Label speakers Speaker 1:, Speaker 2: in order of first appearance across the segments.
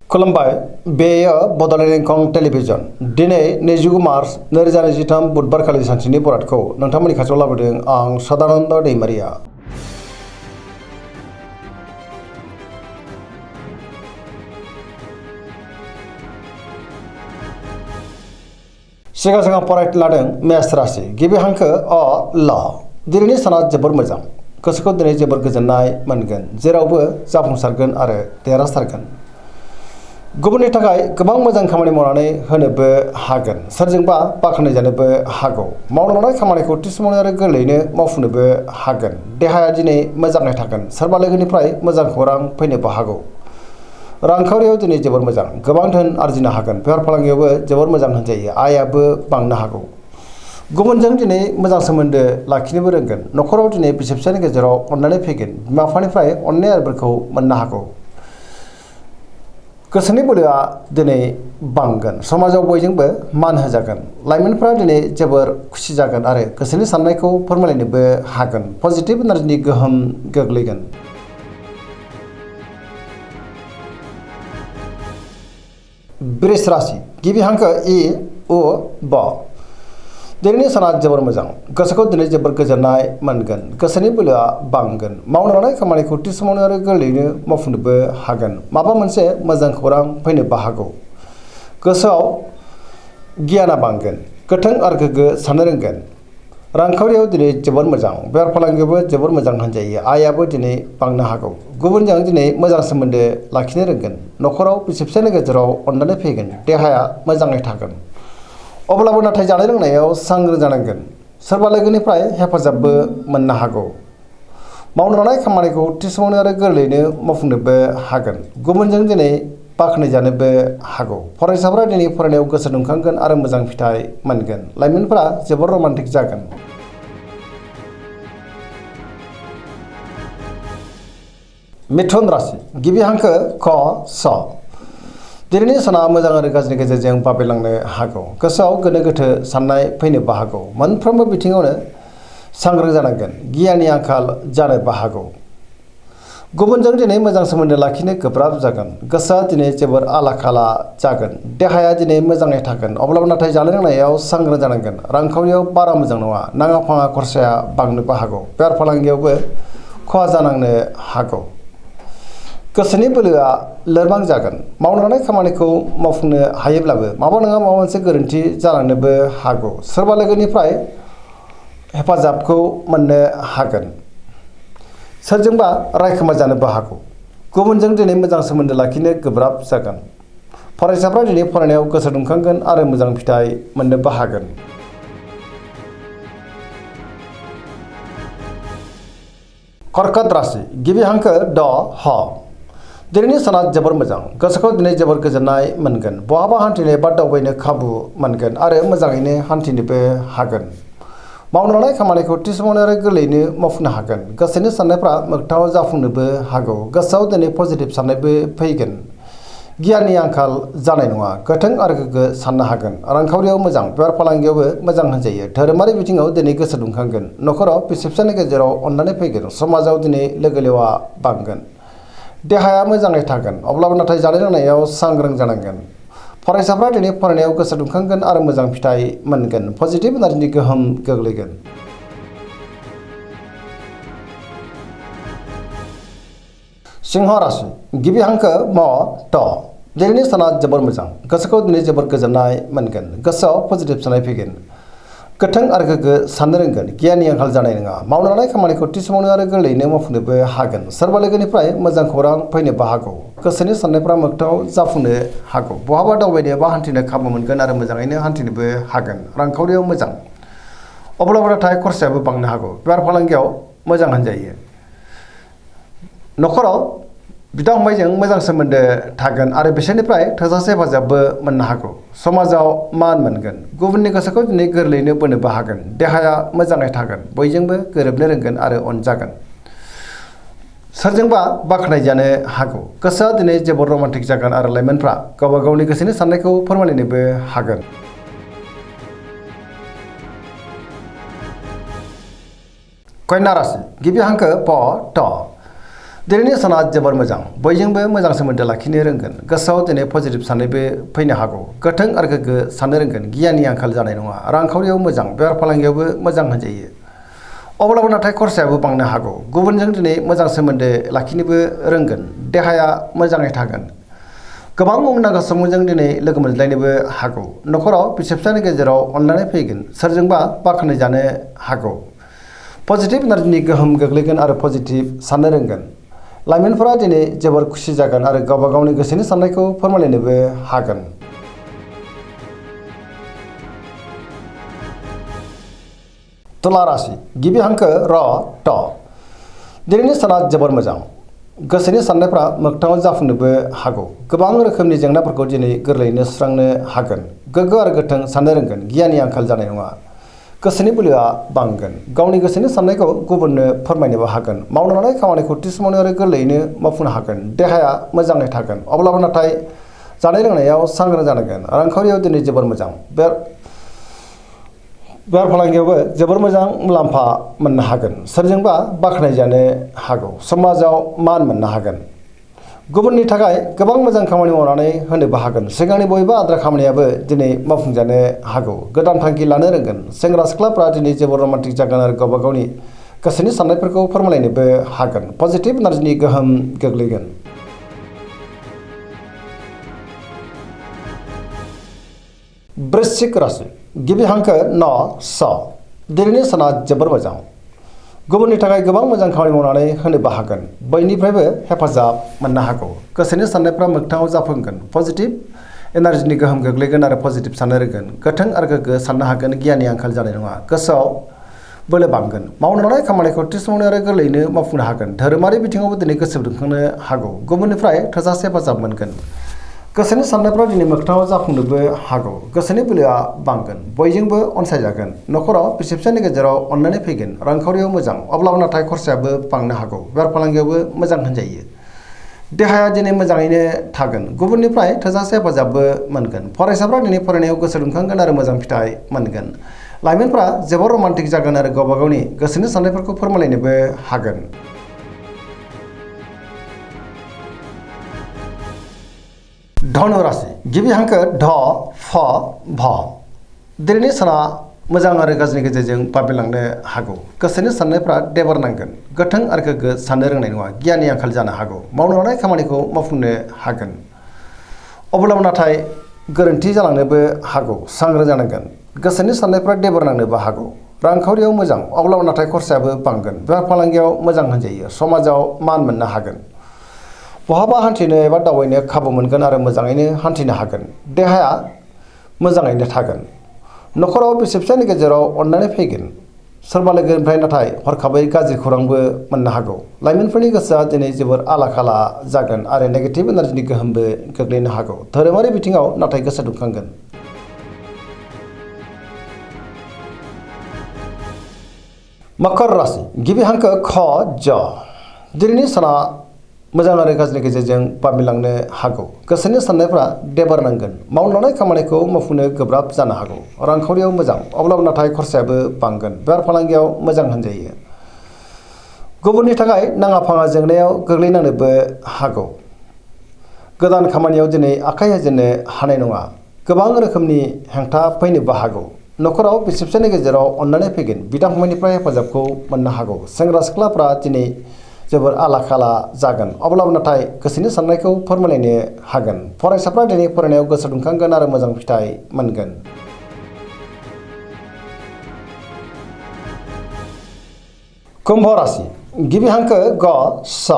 Speaker 1: खुलुमबाय बेयो बड'लेण्ड इंखं टेलिभिजन दिनै 29 मार्च 2023 बुधबारखालि सानसेनि बरादखौ नोंथांमोननि खाथियाव लाबोदों आं सदानन्द दैमारिया। सिगां फरायनो लादों मेष राशि गिबि हांखो अ ल दिनैनि साना जोबोर मोजां गोसोखौ दिनै जोबोर गोजोननाय मोनगोन जेरावबो जाफुंसारगोन आरो देरहासारगोन। गुबुननि थाखाय गोबां मोजां खामानि मावनानै होनोबो हागोन सोरजोंबा बाख्नायजानोबो हागौ मावनो लानाय खामानिखौ थि समावनो आरो गोरलैयैनो मावफुंनोबो हागोन। देहाया दिनै मोजाङै थागोन सोरबा लोगोनिफ्राय मोजां खौरां फैनोबो हागौ। रांखावरियाव दिनै जोबोर मोजां गोबां धोन आरजिनो हागोन बेफार फालांगियावबो जोबोर मोजां होनजायो आयाबो बांनो हागौ। गुबुनजों दिनै मोजां सोमोन्दो लाखिनोबो रोंगोन न'खराव दिनै बिसि फिसायनि गेजेराव अननानै फैगोन बिमा बिफानिफ्राय अननाय आरो बोरखौ मोननो हागौ। गोसोनि बोलोआ दिनै बांगोन समाजाव बयजोंबो मान होजागोन। लाइमोनफोरा दिनै जोबोर खुसि जागोन आरो गोसोनि साननायखौ फोरमायलायनोबो हागोन पजिटिभ एनार्जिनि गोहोम गोग्लैगोन। वृष राशि गिबि हांखो इ उ ब दिनैनि साना जोबोर मोजां गोसोखौ दिनै जोबोर गोजोननाय मोनगोन गोसोनि बोलोआ बांगोन मावनो लानाय खामानिखौ थि समावनो आरो गोरलैयैनो मावफुंनोबो हागोन माबा मोनसे मोजां खौरां फैनोबो हागौ। गोसोआव गियाना बांगोन गोथों आरो गोग्गो साननो रोंगोन। रांखावरियाव दिनै जोबोर मोजां बेफार फालांगियावबो जोबोर मोजां होनजायो आयाबो दिनै बांनो हागौ। गुबुनजों दिनै मोजां सोमोन्दो लाखिनो रोंगोन न'खराव बिसि फिसायनि गेजेराव अननानै फैगोन देहाया मोजाङै थागोन अब्लाबो नाथाय जानाय लोंनायाव सांग्रां जानांगोन सोरबा लोगोनिफ्राय हेफाजाबबो मोननो हागौ। मावनो लानाय खामानिखौ थि समावनो आरो गोरलैयैनो मावफुंनोबो हागोन गुबुनजों दिनै बाख्नायजानोबो हागौ। फरायसाफोरा दिनै फरायनायाव गोसो दुंखांगोन आरो मोजां फिथाइ मोनगोन लाइमोनफोरा जोबोर रमान्टिक जागोन। मिथुन राशि गिबि हांखो क स दिनैनि साना मोजां आरो गाज्रिनि गेजेरजों बाबेलांनो हागौ गोसोआव गोनो गोथो साननाय फैनोबो हागौ मोनफ्रोमबो बिथिङावनो सांग्रां जानांगोन गियाननि आंखाल जानोबो हागौ। गुबुनजों दिनै मोजां सोमोन्दो लाखिनो गोब्राब जागोन गोसोआ दिनै जोबोर आला खाला जागोन देहाया दिनै मोजाङै थागोन अब्लाबो नाथाय जानाय लोंनायाव सांग्रां जानांगोन। रांखावरियाव बारा मोजां नङा नाङा फाङा खरसाया बांनोबो हागौ बेफार फालांगियावबो खहा जानांनो हागौ। गोसोनि बोलोआ लोरबां जागोन मावनो लानाय खामानिखौ मावफुंनो हायोब्लाबो माबा नङा माबा मोनसे गोरोन्थि जालांनोबो हागौ सोरबा लोगोनिफ्राय हेफाजाबखौ मोननो हागोन सोरजोंबा रायखोमा जानोबो हागौ। गुबुनजों दिनै मोजां सोमोन्दो लाखिनो गोब्राब जागोन फरायसाफ्रा दिनै फरायनायाव गोसो दुंखांगोन आरो मोजां फिथाइ मोननोबो हागोन। कर्कट राशि गिबि हांखो ड ह दिनैनि साना जोबोर मोजां गोसोखौ दिनै जोबोर गोजोननाय मोनगोन बहाबा हान्थिनो एबा दावबायनो खाबु मोनगोन आरो मोजाङैनो हान्थिनोबो हागोन। मावनो लानाय खामानिखौ थि समावनो आरो गोरलैयैनो मावफुंनो हागोन गोसोनि साननायफ्रा मोगथाङाव जाफुंनोबो हागौ गोसोआव दिनै पजिटिभ साननायबो फैगोन। गियाननि आंखाल जानाय नङा गोथों आरो गोग्गो साननो हागोन। रांखावरियाव मोजां बेफार फालांगियावबो मोजां होनजायो धोरोमारि बिथिङाव दिनै गोसो दुंखांगोन न'खराव बिसि फिसायनि गेजेराव अननानै फैगोन समाजाव दिनै लोगो लेवा बांगोन। देहाया मोजाङै थागोन अब्लाबो नाथाय जानाय लोंनायाव सांग्रां जानांगोन। फरायसाफ्रा दिनै फरायनायाव गोसो दुंखांगोन आरो मोजां फिथाइ मोनगोन पजिटिभ एनार्जिनि गोहोम गोग्लैगोन। सिंह राशि गिबि हांखो म ट दिनैनि साना जोबोर मोजां गोसोखौ दिनै जोबोर गोजोननाय मोनगोन गोसोआव पजिटिभ साननाय फैगोन गोथों आरो गोग्गो साननो रोंगोन गियाननि आंखाल जानाय नङा मावनो लानाय खामानिखौ थि समावनो आरो गोरलैयैनो मावफुंनोबो हागोन सोरबा लोगोनिफ्राय मोजां खौरां फैनोबो हागौ। गोसोनि साननायफ्रा मोगथाङाव जाफुंनो हागौ बहाबा दावबायनो एबा हान्थिनो खाबु मोनगोन आरो मोजाङैनो हान्थिनोबो हागोन। रांखावरियाव मोजां अब्लाबो नाथाय खरसायाबो बांनो हागौ बेफार फालांगियाव मोजां होनजायो। न'खराव बिदा फंबायजों मोजां सोमोन्दो थागोन आरो बिसोरनिफ्राय थोजासे हेफाजाबबो मोननो हागौ। समाजाव मान मोनगोन गुबुननि गोसोखौ दिनै गोरलैयैनो बोनोबो हागोन। देहाया मोजाङै थागोन बयजोंबो गोरोबनो रोंगोन आरो अनजागोन। सोरजोंबा बाख्नायजानो हागौ गोसोआ दिनै जोबोर रमान्टिक जागोन आरो लाइमोनफ्रा गावबा गावनि गोसोनि साननायखौ फोरमायलायनोबो हागोन। कन्या राशि गिबि हांखो प ट दिनैनि साना जोबोर मोजां बयजोंबो मोजां सोमोन्दो लाखिनो रोंगोन गोसोआव दिनै पजिटिभ साननायबो फैनो हागौ गोथों आरो गोग्गो साननो रोंगोन गियाननि आंखाल जानाय नङा रांखावरियाव मोजां बेफार फालांगियावबो मोजां होनजायो अब्लाबो नाथाय खरसायाबो बांनो हागौ गुबुनजों दिनै मोजां सोमोन्दो लाखिनोबो रोंगोन देहाया मोजाङै थागोन गोबां मुंदांखा सुबुंजों दिनै लोगो मोनज्लायनोबो हागौ न'खराव बिसि फिसायनि गेजेराव अनलायनाय फैगोन सोरजोंबा बाख्नायजानो हागौ पजिटिभ एनार्जिनि गोहोम गोग्लैगोन आरो पजिटिभ साननो रोंगोन लाइमोनफोरा दिनै जोबोर खुसि जागोन आरो गावबा गावनि गोसोनि साननायखौ फोरमायलायनोबो हागोन तुला राशि गिबि हांखो र ट दिनैनि साना जोबोर मोजां गोसोनि साननायफ्रा मोगथाङाव जाफुंनोबो हागौ गोबां रोखोमनि जेंनाफोरखौ दिनै गोरलैयैनो सुस्रांनो हागोन गोग्गो आरो गोथों साननो रोंगोन गियाननि आंखाल जानाय नङा गोसोनि बोलोआ बांगोन गावनि गोसोनि साननायखौ गुबुननो फोरमायनोबो हागोन मावनो लानाय खामानिखौ थि समावनो आरो गोरलैयैनो मावफुंनो हागोन देहाया मोजाङै थागोन अब्लाबो नाथाय जानाय लोंनायाव सांग्रां जानांगोन रांखावरियाव दिनै जोबोर मोजां बेफार फालांगियावबो जोबोर मोजां मुलाम्फा मोननो हागोन सोरजोंबा बाख्नायजानो हागौ समाजाव मान मोननो हागोन गुबुननि थाखाय गोबां मोजां खामानि मावनानै होनोबो हागोन सिगांनि बबेबा आद्रा खामानियाबो दिनै मावफुंजानो हागौ गोदान थांखि लानो रोंगोन सेंग्रा सिख्लाफ्रा दिनै जोबोर रमान्टिक जागोन आरो गावबा गावनि गोसोनि साननायफोरखौ फोरमायलायनोबो हागोन पजिटिभ एनार्जिनि गोहोम गोग्लैगोन वृश्चिक राशि गिबि हांखो न स दिनैनि साना जोबोर मोजां गुबुननि थाखाय गोबां मोजां खामानि मावनानै होनोबो हागोन बयनिफ्रायबो हेफाजाब मोननो हागौ गोसोनि साननायफ्रा मोगथाङाव जाफुंगोन पजिटिभ एनार्जिनि गोहोम गोग्लैगोन आरो पजिटिभ साननो रोंगोन गोथों आरो गोग्गो साननो हागोन गियाननि आंखाल जानाय नङा गोसोआव बोलो बांगोन मावनो लानाय खामानिखौ थि समावनो आरो गोरलैयैनो मावफुंनो हागोन धोरोमारि बिथिङावबो दिनै गोसो दुंखांनो हागौ गुबुननिफ्राय थोजासे हेफाजाब मोनगोन गोसोनि साननायफ्रा दिनै मोगथाङाव जाफुंनोबो हागौ गोसोनि बोलोआ बांगोन बयजोंबो अनसायजागोन न'खराव बिसि फिसायनि गेजेराव अनलायनाय फैगोन रांखावरियाव मोजां अब्लाबो नाथाय खरसायाबो बांनो हागौ बेफार फालांगियावबो मोजां होनजायो देहाया दिनै मोजाङैनो थागोन गुबुननिफ्राय थोजासे हेफाजाबबो मोनगोन फरायसाफ्रा दिनै फरायनायाव गोसो दुंखांगोन आरो मोजां फिथाइ मोनगोन लाइमोनफ्रा जोबोर रमान्टिक जागोन आरो गावबा गावनि गोसोनि साननायफोरखौ फोरमायलायनोबो हागोन धनु राशि गिबि हांखो ध फ भ दिनैनि साना मोजां आरो गाज्रिनि गेजेरजों बाबेलांनो हागौ गोसोनि साननायफ्रा देबार नांगोन गोथों आरो गोग्गो साननो रोंनाय नङा गियाननि आंखाल जानो हागौ मावनो लानाय खामानिखौ मावफुंनो हागोन अब्लाबो नाथाय गोरोन्थि जालांनोबो हागौ सांग्रां जानांगोन गोसोनि साननायफ्रा देबार नांनोबो हागौ रांखावरियाव मोजां अब्लाबो नाथाय खरसायाबो बांगोन बेफार फालांगियाव मोजां होनजायो समाजाव मान मोननो हागोन बहाबा हान्थिनो एबा दावबायनो खाबु मोनगोन आरो मोजाङैनो हान्थिनो हागोन देहाया मोजाङैनो थागोन न'खराव बिसि फिसायनि गेजेराव अनलायनाय फैगोन सोरबा लोगोनिफ्राय नाथाय हरखाबै गाज्रि खौरांबो मोननो हागौ लाइमोनफोरनि गोसोआ दिनै जोबोर आला खाला जागोन आरो नेगेटिभ एनार्जिनि गोहोमबो गोग्लैनो हागौ धोरोमारि बिथिङाव नाथाय गोसो दुंखांगोन मकर राशि गिबि हांखो ख ज दिनैनि साना मोजां आरो गाज्रिनि गेजेरजों बाबेलांनो हागौ गोसोनि साननायफ्रा देबार नांगोन मावनो लानाय खामानिखौ मावफुंनो गोब्राब जानो हागौ रांखावरियाव मोजां अब्लाबो नाथाय खरसायाबो बांगोन बेफार फालांगियाव मोजां होनजायो गुबुननि थाखाय नाङा फाङा जेंनायाव गोग्लैनांनोबो हागौ गोदान खामानियाव दिनै आखाइ होजेननो हानाय नङा गोबां रोखोमनि हेंथा फैनोबो हागौ न'खराव बिसि फिसायनि गेजेराव अनलायनाय फैगोन बिदा फंबायनिफ्राय हेफाजाबखौ मोननो हागौ सेंग्रा सिख्लाफ्रा दिनै जोबोर आला खाला जागोन अब्लाबो नाथाय गोसोनि साननायखौ फोरमायलायनो हागोन फरायसाफ्रा दिनै फरायनायाव गोसो दुंखांगोन आरो मोजां फिथाइ मोनगोन कुम्भ राशि गिबि हांखो ग स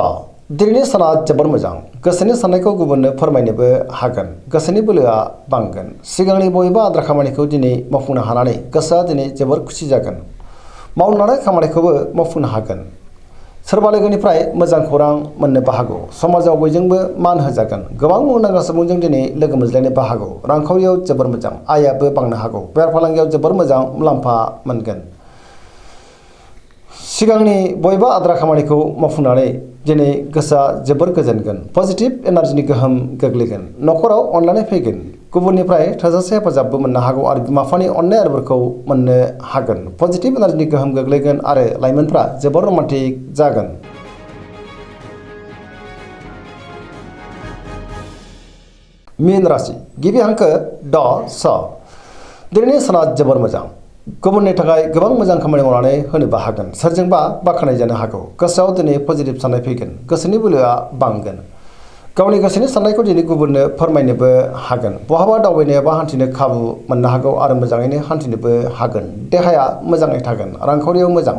Speaker 1: दिनैनि साना जोबोर मोजां गोसोनि साननायखौ गुबुननो फोरमायनोबो हागोन गोसोनि बोलोआ बांगोन सिगांनि बबेबा आद्रा खामानिखौ दिनै मावफुंनो हानानै गोसोआ दिनै जोबोर खुसि जागोन मावनो लानाय खामानिखौबो मावफुंनो हागोन सोरबा लोगोनिफ्राय मोजां खौरां मोननोबो हागौ समाजाव बयजोंबो मान होजागोन गोबां मुंदांखा सुबुंजों दिनै लोगो मोनज्लायनोबो हागौ रांखावरियाव जोबोर मोजां आयाबो बांनो हागौ बेफार फालांगियाव जोबोर मोजां मुलाम्फा मोनगोन सिगांनि बबेबा आद्रा खामानिखौ मावफुंनानै दिनै गोसोआ जोबोर गोजोनगोन पजिटिभ एनार्जिनि गोहोम गोग्लैगोन न'खराव अनलायनाय फैगोन गुबुननिफ्राय थोजासे हेफाजाबबो मोननो हागौ आरो बिमा बिफानि अननाय आरोफोरखौ मोननो हागोन पजिटिभ एनार्जिनि गोहोम गोग्लैगोन आरो लाइमोनफ्रा जोबोर रमान्टिक जागोन मीन राशि गिबि हांखो ड स दिनैनि साना जोबोर मोजां गुबुननि थाखाय गोबां मोजां खामानि मावनानै होनोबो हागोन सोरजोंबा बाख्नाय जानो हागौ गोसोआव दिनै पजिटिभ साननाय फैगोन गोसोनि बोलोआ बांगोन गावनि गोसोनि साननायखौ दिनै गुबुननो फोरमायनोबो हागोन बहाबा दावबायनो एबा हान्थिनो खाबु मोननो हागौ आरो मोजाङैनो हान्थिनोबो हागोन देहाया मोजाङै थागोन रांखावरियाव मोजां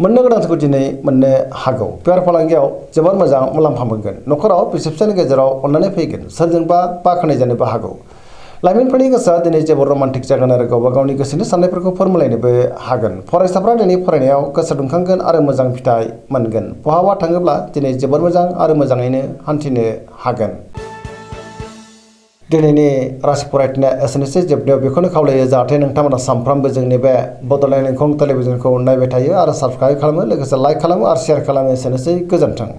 Speaker 1: मोननो गोनांथिखौ दिनै मोननो हागौ बेफार फालांगियाव जोबोर मोजां मुलाम्फा मोनगोन न'खराव बिसि फिसायनि गेजेराव अननानै फैगोन सोरजोंबा बाख्नाय जानोबो हागौ लाइमोनफोरनि गोसोआ दिनै जोबोर रमान्टिक जागोन आरो गावबा गावनि गोसोनि साननायफोरखौ फोरमायलायनोबो हागोन फरायसाफ्रा दिनै फरायनायाव गोसो दुंखांगोन आरो मोजां फिथाइ मोनगोन बहाबा थाङोब्ला दिनै जोबोर मोजां आरो मोजाङैनो हान्थिनो हागोन दिनैनि राशि फरायथिनाया एसेनोसै जोबनायाव बेखौनो खावलायो जाहाथे नोंथांमोना सानफ्रामबो जोंनि बे बड'लेण्ड इंखं टेलिभिजनखौ नायबाय थायो आरो साबस्क्राइब खालामो लोगोसे लाइक खालामो आरो शेयार खालामो एसेनोसै गोजोन्थों।